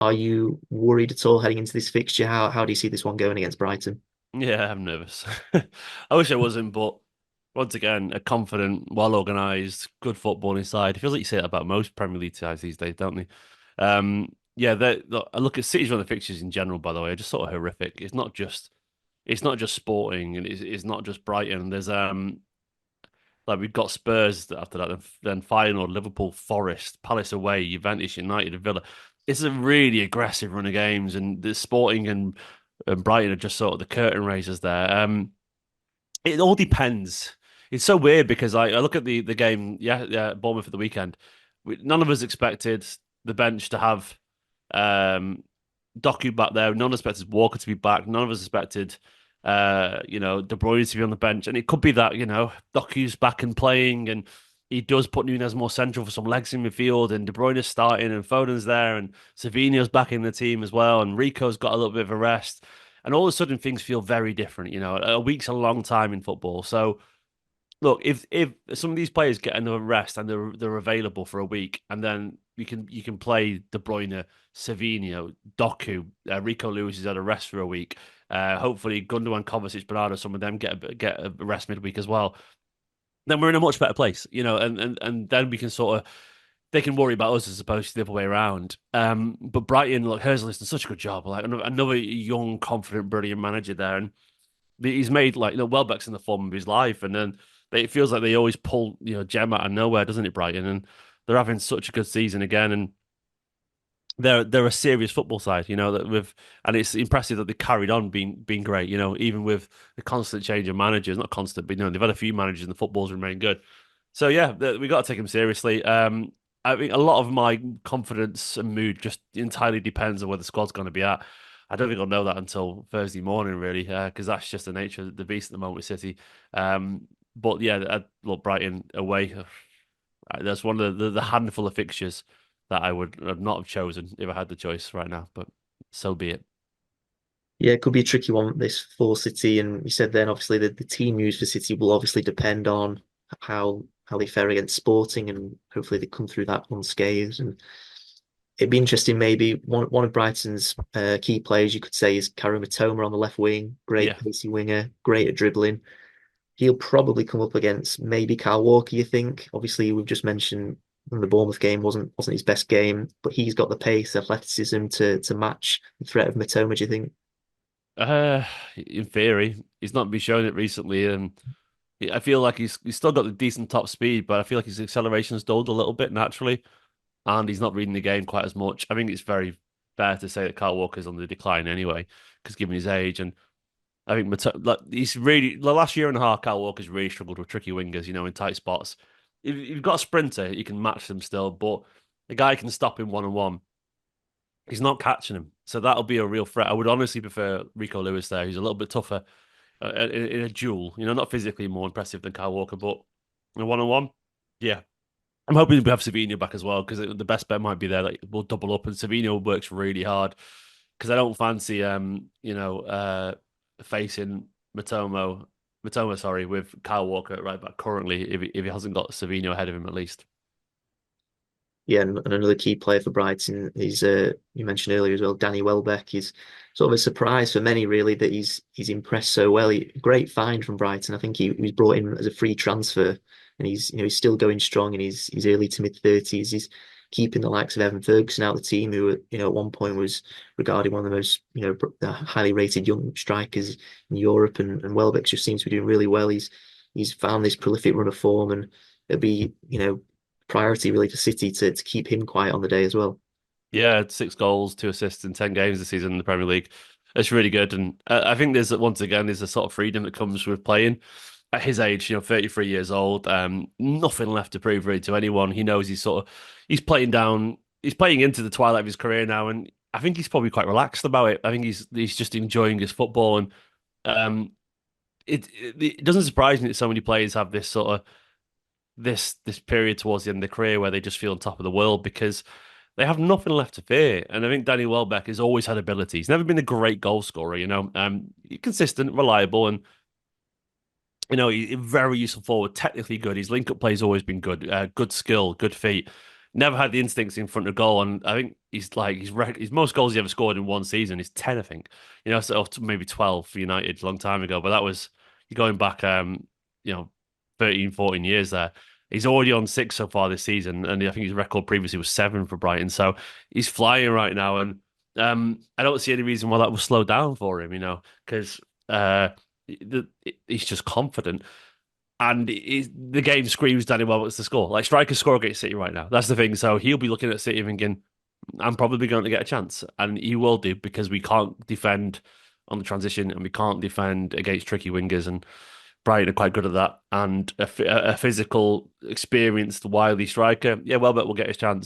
Are you worried at all heading into this fixture? How do you see this one going against Brighton? Yeah, I'm nervous. I wish I wasn't, but once again, a confident, well organised, good footballing side. It feels like you say that about most Premier League sides these days, don't they? Yeah, I look at City's run of fixtures in general, by the way, are just sort of horrific. It's not just Sporting, and it's not just Brighton. There's like we've got Spurs after that, then Feyenoord, Liverpool, Forest, Palace away, Juventus, United, and Villa. It's a really aggressive run of games, and the Sporting and Brighton are just sort of the curtain raisers there. It all depends. It's so weird because I look at the game, yeah, Bournemouth at the weekend. None of us expected the bench to have Doku back there. None of us expected Walker to be back. None of us expected, De Bruyne to be on the bench. And it could be that, Doku's back and playing and he does put Nunez more central for some legs in midfield and De Bruyne's starting and Foden's there and Savinho's back in the team as well. And Rico's got a little bit of a rest. And all of a sudden things feel very different. A week's a long time in football. So look, if some of these players get another rest and they're available for a week, and then you can play De Bruyne, Savinho, Doku, Rico Lewis has had a rest for a week. Hopefully, Gundogan, Kovacic, Bernardo, some of them get a rest midweek as well. Then we're in a much better place, and then we can sort of they can worry about us as opposed to the other way around. But Brighton, look, Hurzeler's done such a good job. Like another young, confident, brilliant manager there, and he's made Welbeck's in the form of his life, and then it feels like they always pull gem out of nowhere, doesn't it, Brighton? And they're having such a good season again, and they're a serious football side, that and it's impressive that they carried on being great, even with the constant change of managers, not constant, but they've had a few managers and the football's remained good. So yeah, we got to take them seriously. I think a lot of my confidence and mood just entirely depends on where the squad's going to be at. I don't think I'll know that until Thursday morning, really, because that's just the nature of the beast at the moment with City. But yeah, look, Brighton away. That's one of the handful of fixtures that I would not have chosen if I had the choice right now. But so be it. Yeah, it could be a tricky one this for City, and you said then obviously the team news for City will obviously depend on how they fare against Sporting, and hopefully they come through that unscathed. And it'd be interesting, maybe one of Brighton's key players you could say is Karu Mitoma on the left wing, great Yeah. pacey winger, great at dribbling. He'll probably come up against maybe Kyle Walker, you think? Obviously, we've just mentioned the Bournemouth game wasn't his best game, but he's got the pace, athleticism to match the threat of Mitoma, do you think? Uh, in theory, he's not been showing it recently, and I feel like he's still got the decent top speed, but I feel like his acceleration's dulled a little bit naturally, and he's not reading the game quite as much. I think it's very fair to say that Kyle Walker's on the decline anyway, because given his age, and I think he's really the last year and a half, Kyle Walker's really struggled with tricky wingers, in tight spots. If you've got a sprinter, you can match them still, but a guy can stop him one on one. He's not catching him, so that'll be a real threat. I would honestly prefer Rico Lewis there, who's a little bit tougher in a duel. Not physically more impressive than Kyle Walker, but in a one on one, yeah. I'm hoping we have Savinho back as well because the best bet might be there. Like we'll double up, and Savinho works really hard because I don't fancy facing Matoma, sorry, with Kyle Walker at right back currently if he hasn't got Savinho ahead of him at least. Yeah, and another key player for Brighton is you mentioned earlier as well, Danny Welbeck is sort of a surprise for many really that he's impressed so well. Great find from Brighton. I think he was brought in as a free transfer, and he's still going strong in his early to mid thirties. He's keeping the likes of Evan Ferguson out of the team, who at one point was regarded one of the most highly rated young strikers in Europe, and Welbeck just seems to be doing really well. He's found this prolific run of form, and it'll be priority really for City to keep him quiet on the day as well. Yeah, 6 goals, 2 assists in 10 games this season in the Premier League. It's really good, and I think there's a sort of freedom that comes with playing at his age. 33 years old. Nothing left to prove really to anyone. He knows he's playing down. He's playing into the twilight of his career now, and I think he's probably quite relaxed about it. I think he's just enjoying his football, and um, it doesn't surprise me that so many players have this sort of this period towards the end of their career where they just feel on top of the world because they have nothing left to fear. And I think Danny Welbeck has always had ability. He's never been a great goal scorer, consistent, reliable, and he's very useful forward, technically good. His link up play's always been good, good skill, good feet. Never had the instincts in front of goal, and I think his most goals he ever scored in one season is 10, I think. So maybe 12 for United a long time ago, but that was you're going back you know 13, 14 years there. He's already on 6 so far this season, and I think his record previously was 7 for Brighton. So he's flying right now, and I don't see any reason why that will slow down for him, because he's just confident. And the game screams Danny Welbeck's to score. Like strikers score against City right now. That's the thing. So he'll be looking at City thinking, I'm probably going to get a chance. And he will do because we can't defend on the transition and we can't defend against tricky wingers. And Brighton are quite good at that. And a physical, experienced, wily striker, yeah, Welbeck will get his chance.